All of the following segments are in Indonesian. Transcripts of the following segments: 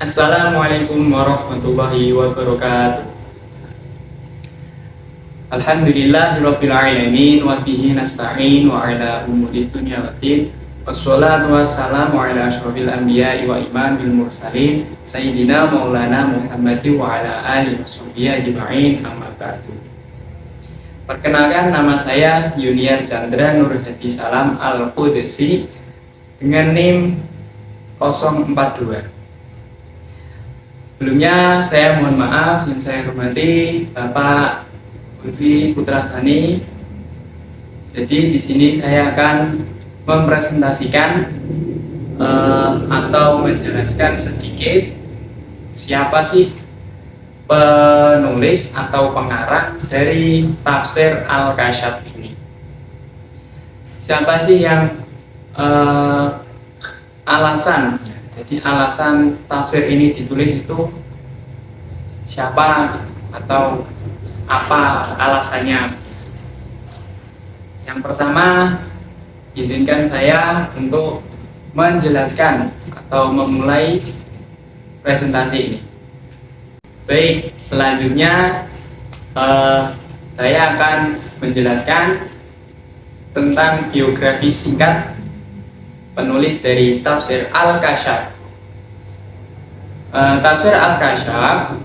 Assalamualaikum warahmatullahi wabarakatuh. Alhamdulillahirabbil alamin wa bihi nasta'in wa ala umuri dunya waddin. Wassalatu wassalamu ala asyrofil anbiya'i wa imamil mursalin sayyidina maulana Muhammadin wa ala alihi washabbihi ajma'in, amma ba'du. Perkenalkan, nama saya Yuniar Chandra Nur Hadi Salam Al-Qudsi dengan NIM 042. Sebelumnya saya mohon maaf yang saya hormati Bapak Lutfi Putra Sani. Jadi di sini saya akan mempresentasikan atau menjelaskan sedikit siapa sih penulis atau pengarang dari tafsir Al-Kasyaf ini. Siapa sih yang jadi alasan tafsir ini ditulis itu siapa atau apa alasannya? Yang pertama, izinkan saya untuk menjelaskan atau memulai presentasi ini. Baik, selanjutnya saya akan menjelaskan tentang biografi singkat penulis dari tafsir Al-Kasyaf. Tafsir Al-Kasyaf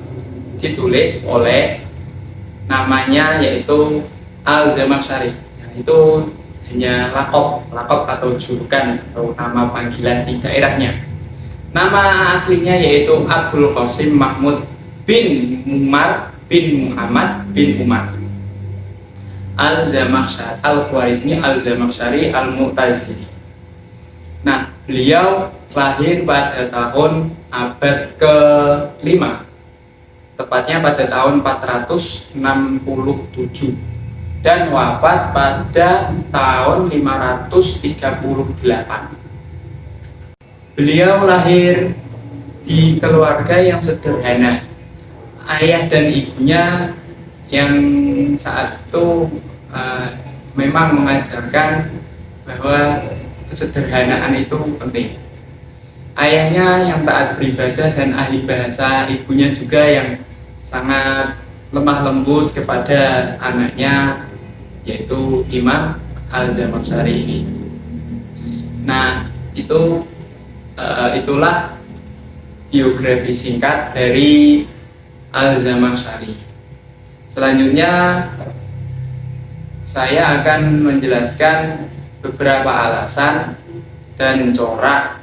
ditulis oleh namanya yaitu Al-Zamakhsyari. Itu hanya lakop atau julukan atau nama panggilan di daerahnya. Nama aslinya yaitu Abdul Qasim Mahmud bin Umar bin Muhammad bin Umar Al-Zamakhsyari Al-Khwarizmi Al-Zamakhsyari Al-Mu'tazili. Nah, beliau lahir pada tahun abad ke-5, tepatnya pada tahun 467, dan wafat pada tahun 538. Beliau lahir di keluarga yang sederhana. Ayah dan ibunya yang saat itu memang mengajarkan bahwa kesederhanaan itu penting. Ayahnya yang taat beribadah dan ahli bahasa, ibunya juga yang sangat lemah lembut kepada anaknya, yaitu Imam Al-Zamakhsyari ini. Nah, itulah biografi singkat dari Al-Zamakhsyari. Selanjutnya saya akan menjelaskan beberapa alasan dan corak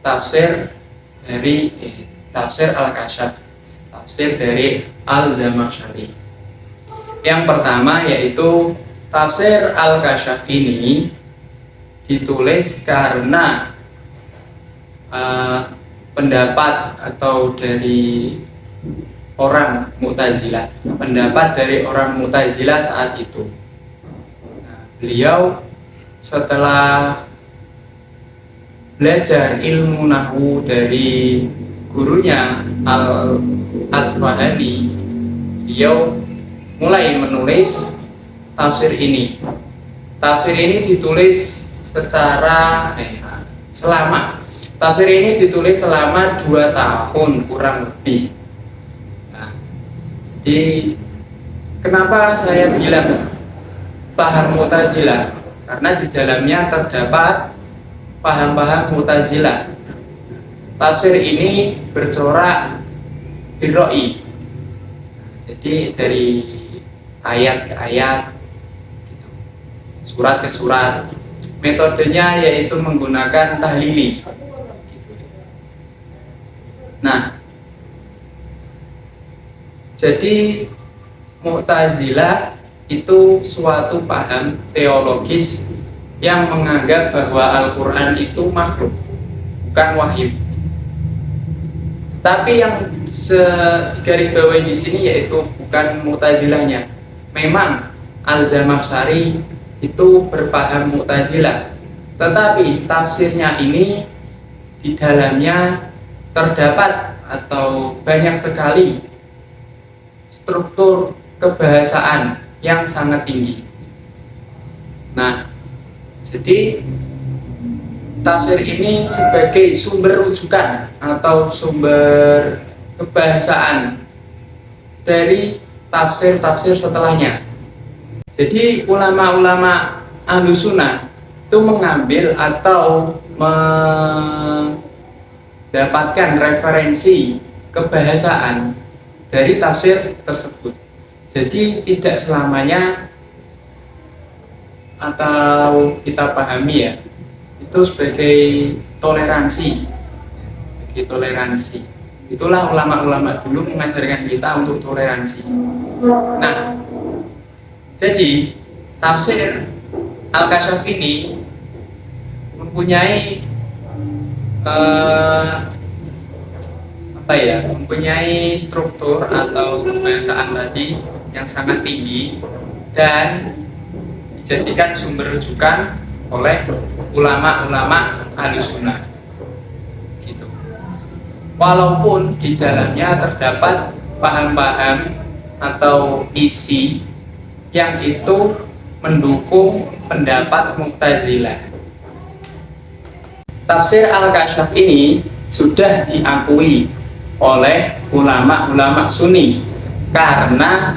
tafsir dari tafsir Al-Kasyaf, tafsir dari Al-Zamakhsyari. Yang pertama yaitu tafsir Al-Kasyaf ini ditulis karena pendapat atau dari orang Mu'tazilah, saat itu. Nah, beliau setelah belajar ilmu nahwu dari gurunya Al-Asfahani, beliau mulai menulis tafsir ini. Tafsir ini ditulis selama 2 tahun kurang lebih. Nah, jadi kenapa saya bilang paham Mu'tazilah? Karena di dalamnya terdapat paham-paham Mu'tazilah. Tafsir ini bercorak birroi. Jadi dari ayat ke ayat, surat ke surat. Metodenya yaitu menggunakan tahlili. Nah, jadi Mu'tazilah itu suatu paham teologis yang menganggap bahwa Al-Quran itu makhluk, bukan wahyu. Tapi yang digarisbawahi di sini yaitu bukan Mu'tazilahnya. Memang Al-Zamakhsyari itu berpaham Mu'tazilah, tetapi tafsirnya ini di dalamnya terdapat atau banyak sekali struktur kebahasaan yang sangat tinggi. Nah, jadi tafsir ini sebagai sumber rujukan atau sumber kebahasaan dari tafsir-tafsir setelahnya. Jadi ulama-ulama Ahlus Sunnah itu mengambil atau mendapatkan referensi kebahasaan dari tafsir tersebut. Jadi tidak selamanya atau kita pahami ya itu sebagai toleransi, itulah ulama-ulama dulu mengajarkan kita untuk toleransi. Nah, jadi tafsir Al-Kasyaf ini mempunyai mempunyai struktur atau kebahasaan tadi yang sangat tinggi dan dijadikan sumber rujukan oleh ulama-ulama Ahlus Sunnah gitu. Walaupun di dalamnya terdapat paham-paham atau isi yang itu mendukung pendapat Mu'tazilah. Tafsir Al-Kasyaf ini sudah diakui oleh ulama-ulama Sunni karena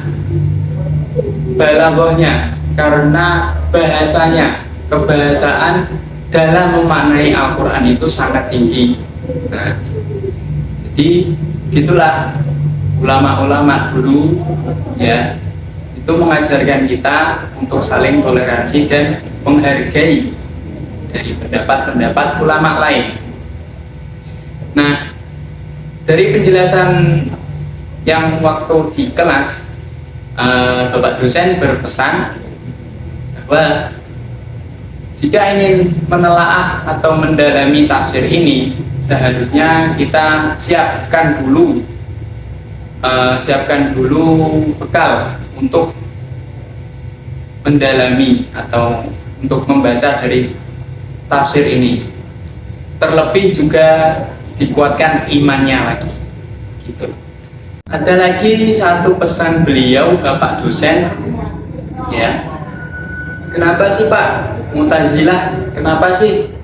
balaghahnya, karena bahasanya, kebahasaan dalam memaknai Al-Quran itu sangat tinggi. Nah, jadi gitulah ulama-ulama dulu ya, itu mengajarkan kita untuk saling toleransi dan menghargai dari pendapat-pendapat ulama lain. Nah, dari penjelasan yang waktu di kelas, Bapak dosen berpesan bahwa jika ingin menelaah atau mendalami tafsir ini, seharusnya kita siapkan dulu bekal untuk mendalami atau untuk membaca dari tafsir ini. Terlebih juga dikuatkan imannya lagi gitu. Ada lagi satu pesan beliau, Bapak dosen ya, kenapa sih Pak Mu'tazilah, kenapa sih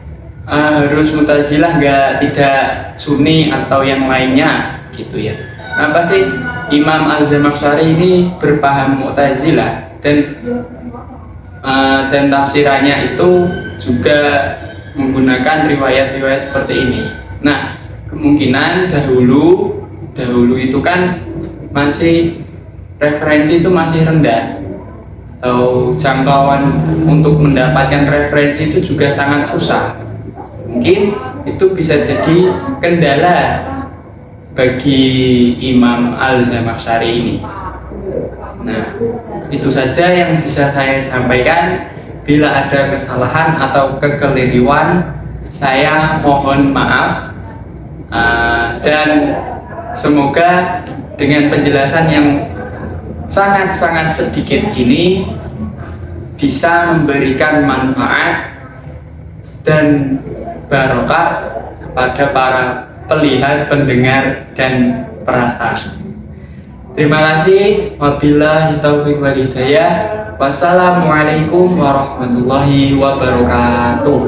harus Mu'tazilah tidak Sunni atau yang lainnya gitu ya, kenapa sih Imam Al-Zamakhsyari ini berpaham Mu'tazilah dan tafsirannya itu juga menggunakan riwayat-riwayat seperti ini. Nah, kemungkinan dahulu itu kan masih referensi itu masih rendah, atau jangkauan untuk mendapatkan referensi itu juga sangat susah. Mungkin itu bisa jadi kendala bagi Imam Al-Zamakhsyari ini. Nah, itu saja yang bisa saya sampaikan. Bila ada kesalahan atau kekeliruan, saya mohon maaf, dan semoga dengan penjelasan yang sangat-sangat sedikit ini bisa memberikan manfaat dan barokah kepada para pelihat, pendengar, dan perasaan. Terima kasih. Wabillahi taufiq wal hidayah. Wassalamualaikum warahmatullahi wabarakatuh.